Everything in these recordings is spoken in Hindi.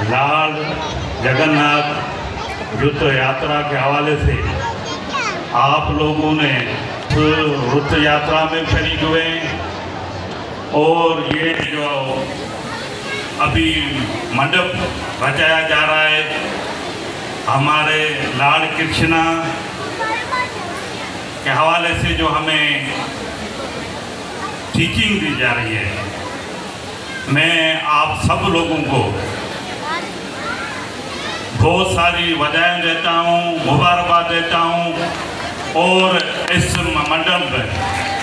लाल जगन्नाथ युद्ध यात्रा के हवाले से आप लोगों ने रथ यात्रा में शरीक हुए और ये जो अभी मंडप बचाया जा रहा है हमारे लाल कृष्णा के हवाले से जो हमें टीचिंग दी जा रही है, मैं आप सब लोगों को बहुत सारी बधाई देता हूँ, मुबारकबाद देता हूँ। और इस मंडप में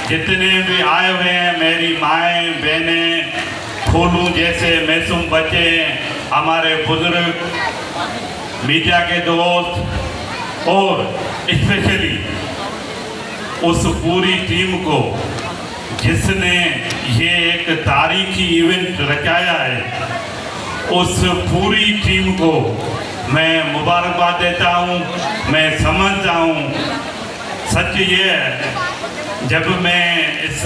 जितने भी आए हुए हैं, मेरी माएँ बहनें, फूलू जैसे मासूम बच्चे, हमारे बुजुर्ग, मीडिया के दोस्त और स्पेशली उस पूरी टीम को जिसने ये एक तारीखी इवेंट रचाया है, उस पूरी टीम को मैं मुबारकबाद देता हूँ। मैं समझता हूँ सच ये है, जब मैं इस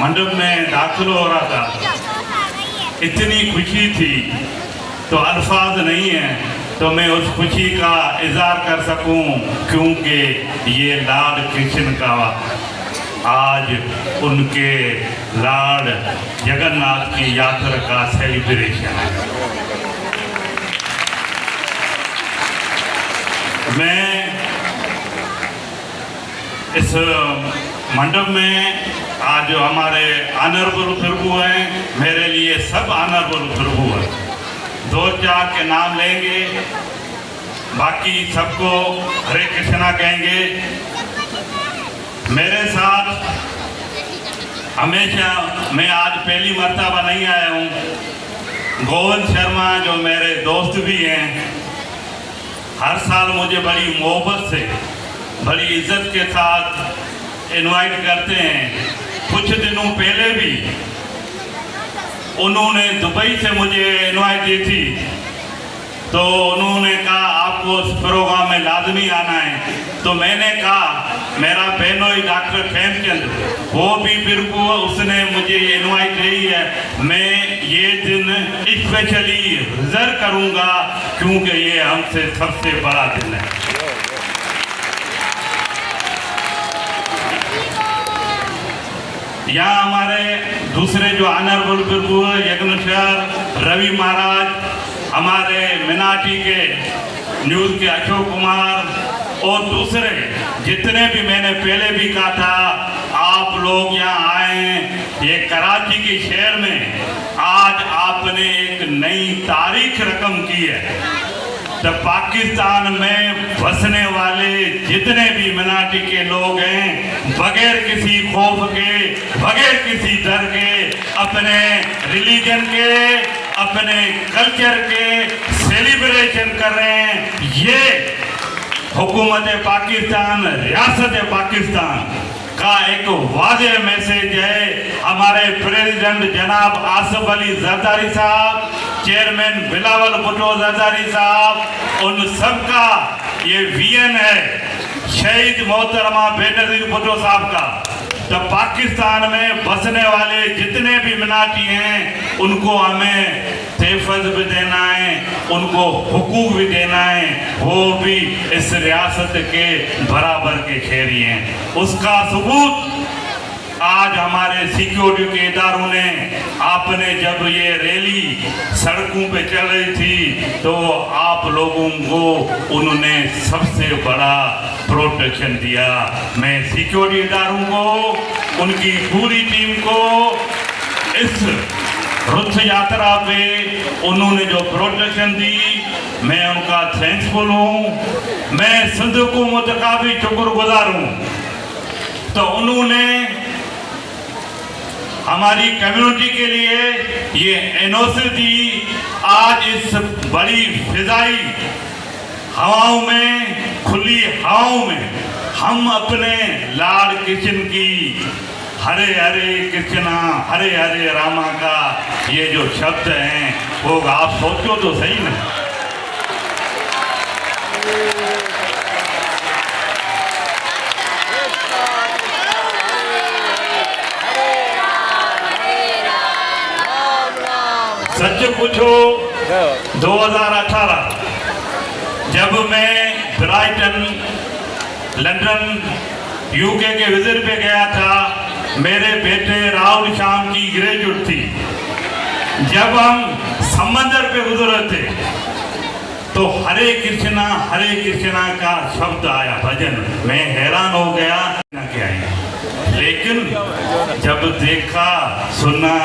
मंडप में दाखिल हो रहा था इतनी खुशी थी तो अल्फाज नहीं है तो मैं उस खुशी का इज़हार कर सकूं, क्योंकि ये लाल कृष्ण का आज उनके लाल जगन्नाथ की यात्रा का सेलिब्रेशन है। मैं इस मंडप में आज जो हमारे ऑनरेबल प्रभु हैं, मेरे लिए सब ऑनरेबल प्रभु हैं, दो चार के नाम लेंगे, बाकी सबको हरे कृष्णा कहेंगे। मेरे साथ हमेशा, मैं आज पहली मर्तबा नहीं आया हूँ, गोविंद शर्मा जो मेरे दोस्त भी हैं, हर साल मुझे बड़ी मोहब्बत से, बड़ी इज्जत के साथ इनवाइट करते हैं। कुछ दिनों पहले भी उन्होंने दुबई से मुझे इनवाइट दी थी, तो उन्होंने कहा आपको उस प्रोग्राम में लाजमी आना है। तो मैंने कहा मेरा बहनोई डॉक्टर खेमचंद वो भी बिल्कुल, उसने मुझे इनवाइट दी है, मैं ये दिन स्पेशली रिजर्व करूँगा क्योंकि ये हमसे सबसे बड़ा दिन है। यहाँ हमारे दूसरे जो ऑनरेबल प्रभु यज्ञेश्वर रवि महाराज, हमारे मिनाटी के न्यूज़ के अशोक कुमार और दूसरे जितने भी, मैंने पहले भी कहा था आप लोग यहाँ आए, ये कराची के शहर में आज आपने एक नई तारीख रकम की है। तो पाकिस्तान में बसने वाले जितने भी मिनाटी के लोग हैं, बगैर किसी खौफ के, बगैर किसी डर के, अपने रिलीजन के, अपने कल्चर के सेलिब्रेशन कर रहे हैं। ये हुकूमत पाकिस्तान, रियासत पाकिस्तान का एक वाज़ेह मैसेज है। हमारे प्रेसिडेंट जनाब आसिफ अली जरदारी साहब, चेयरमैन बिलावल भुट्टो जरदारी साहब, उन सब का ये विजन है, शहीद मोहतरमा बेनजीर भुट्टो साहब का। तो पाकिस्तान में बसने वाले जितने भी मिनाटी हैं उनको हमें तहफ़्फ़ुज़ भी देना है, उनको हुकूक भी देना है, वो भी इस रियासत के बराबर के शहरी हैं। उसका सबूत आज हमारे सिक्योरिटी के इदारों ने, आपने जब ये रैली सड़कों पे चल रही थी तो आप लोगों को उन्होंने सबसे बड़ा प्रोटेक्शन दिया। मैं सिक्योरिटी इदारों को, उनकी पूरी टीम को इस रथ यात्रा पे उन्होंने जो प्रोटेक्शन दी, मैं उनका थैंक्सफुल हूँ। मैं सिंध हुकूमत का भी शुक्रगुजार हूँ। तो उन्होंने हमारी कम्युनिटी के लिए ये एनओसी दी। आज इस बड़ी फिजाई हवाओं में, खुली हवाओं में हम अपने लाल कृष्ण की हरे हरे कृष्णा हरे हरे रामा का ये जो शब्द हैं वो आप सोचो तो सही ना। सच पूछो 2018 जब मैं ब्राइटन लंदन यूके के विजिट पे गया था, मेरे बेटे राहुल श्याम की ग्रेजुएट थी। जब हम समंदर पे गुजरे थे तो हरे कृष्णा का शब्द आया, भजन। मैं हैरान हो गया क्या है, लेकिन जब देखा सुना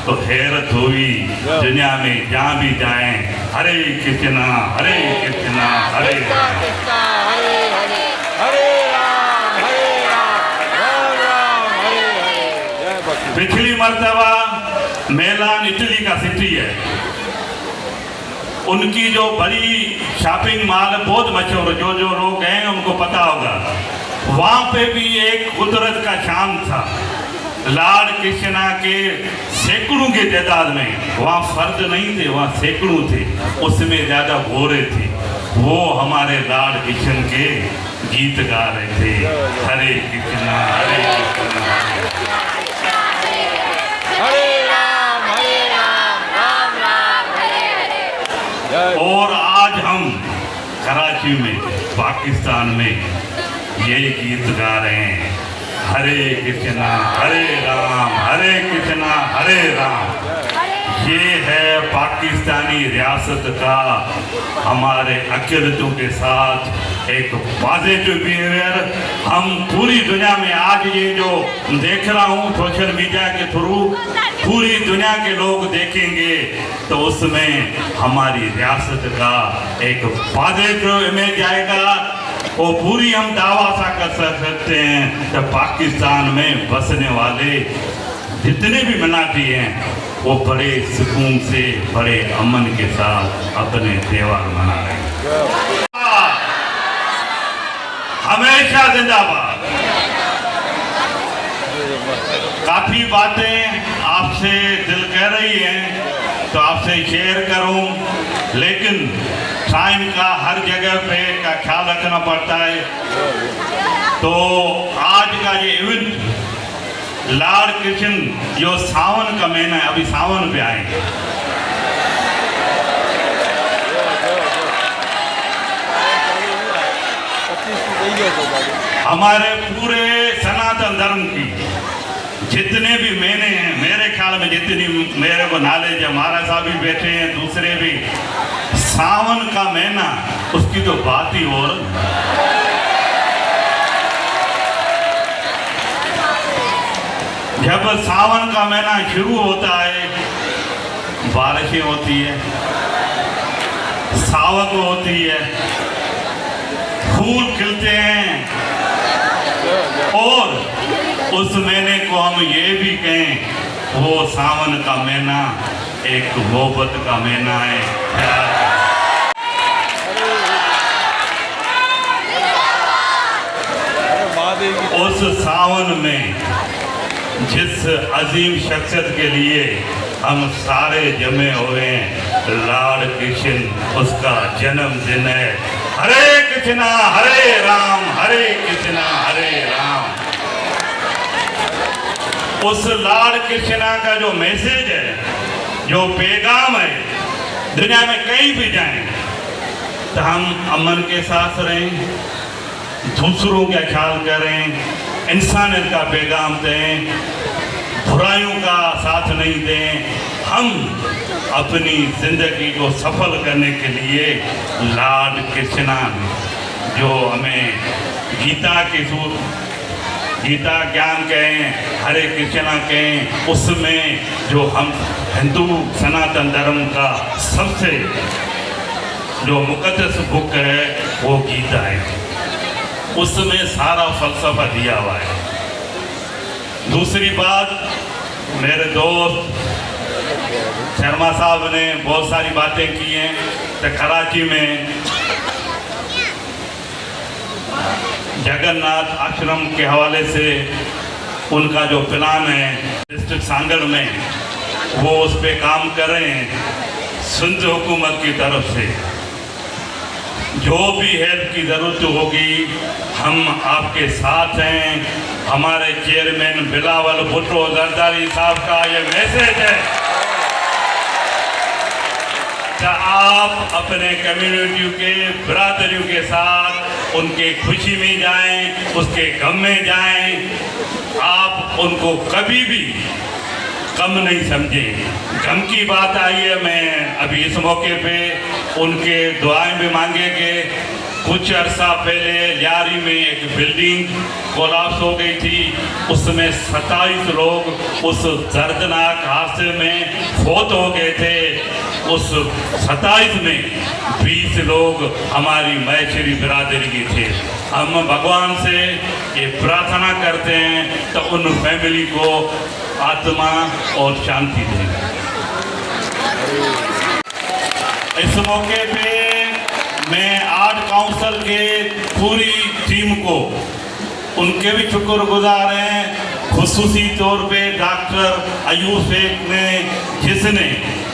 तो हैरत हुई। दुनिया में जहाँ भी जाएं हरे कृष्णा हरे कृष्णा हरे राम हरे राम राम राम हरे हरे। पिछली मर्तबा मिलान इटली का सिटी है, उनकी जो बड़ी शॉपिंग मॉल बहुत मशहूर, जो लोग हैं उनको पता होगा। वहाँ पे भी एक कुदरत का शाम था। लॉर्ड कृष्णा के सैकड़ों की तादाद में, वहाँ फर्द नहीं थे, वहाँ सैकड़ों थे, उसमें ज़्यादा घोड़े थे। वो हमारे लॉर्ड कृष्ण के गीत गा रहे थे, हरे कृष्णा हरे कृष्णा हरे राम राम राम हरे हरे। और आज हम कराची में पाकिस्तान में ये गीत गा रहे हैं, हरे कृष्णा हरे कृष्णा हरे राम। ये है पाकिस्तानी रियासत का हमारे अक़ीदतों के साथ एक पॉजिटिव बिहेवियर। हम पूरी दुनिया में आज ये जो देख रहा हूँ सोशल मीडिया के थ्रू, पूरी दुनिया के लोग देखेंगे तो उसमें हमारी रियासत का एक पॉजिटिव इमेज आएगा। और पूरी हम दावा सा कर सकते हैं कि पाकिस्तान में बसने वाले जितने भी मनाती हैं वो बड़े सुकून से, बड़े अमन के साथ अपने त्योहार मना रहे हैं। हमेशा जिंदाबाद। काफी बातें आपसे दिल कह रही हैं तो आपसे शेयर करूं, लेकिन टाइम का हर जगह पे का ख्याल रखना पड़ता है। तो आज का ये इवेंट लॉर्ड कृष्ण, जो सावन का महीना है, अभी सावन पे आएंगे। हमारे पूरे सनातन धर्म की जितने भी महीने हैं, मेरे ख्याल में जितनी मेरे को नॉलेज है, महाराज साहब भी बैठे हैं, दूसरे भी, सावन का महीना उसकी तो बात ही और। जब सावन का महीना शुरू होता है, बारिशें होती है, सावक होती है, फूल खिलते हैं, और उस महीने को हम ये भी कहें वो सावन का महीना एक मोहब्बत का महीना है, प्यार का। उस सावन में जिस अजीम शख्सियत के लिए हम सारे जमे हुए हैं, लॉर्ड कृष्ण, उसका जन्मदिन है। हरे कृष्णा हरे कृष्णा हरे राम। उस लॉर्ड कृष्णा का जो मैसेज है, जो पैगाम है, दुनिया में कहीं भी जाएं तो हम अमन के साथ रहें, दूसरों का ख्याल करें, इंसानियत का पैगाम दें, बुराइयों का साथ नहीं दें। हम अपनी जिंदगी को सफल करने के लिए लॉर्ड कृष्णा जो हमें गीता ज्ञान कहें, हरे कृष्णा कहें, उसमें जो हम हिंदू सनातन धर्म का सबसे जो मुकद्दस बुक है वो गीता है। उसमें सारा फलसफा दिया हुआ है। दूसरी बात, मेरे दोस्त शर्मा साहब ने बहुत सारी बातें की हैं। तो कराची में जगन्नाथ आश्रम के हवाले से उनका जो प्लान है डिस्ट्रिक्ट सांगड़ में, वो उस पर काम कर रहे हैं। सिंध हुकूमत की तरफ से जो भी हेल्प की ज़रूरत होगी हम आपके साथ हैं। हमारे चेयरमैन बिलावल भुट्टो जरदारी साहब का ये मैसेज है कि आप अपने कम्युनिटी के बिरादरियों के साथ उनके खुशी में जाएं, उसके गम में जाएं। आप उनको कभी भी कम नहीं समझे। गम की बात आई है, मैं अभी इस मौके पे उनके दुआएं भी मांगेंगे। कुछ अरसा पहले यारी में एक बिल्डिंग कोलाप्स हो गई थी, उसमें 27 लोग उस दर्दनाक हादसे में फौत हो गए थे। उस 27 में 20 लोग हमारी मैशरी बिरादरी के थे। हम भगवान से ये प्रार्थना करते हैं तो उन फैमिली को आत्मा और शांति दें। इस मौके पे मैं आर्ट काउंसिल के पूरी टीम को उनके भी शुक्रगुजार हैं। खुसूसी तौर पे डॉक्टर अयूब शेख ने जिसने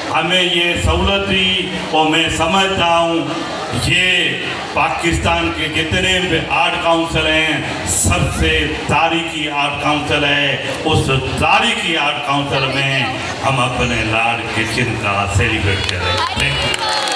हमें ये सहूलत दी, और मैं समझता हूँ ये पाकिस्तान के जितने भी आर्ट काउंसिल हैं सबसे तारीखी आर्ट काउंसिल है। उस तारीखी आर्ट काउंसिल में हम अपने लाड के चिन्ह का सेलिब्रेट करें। Thank you.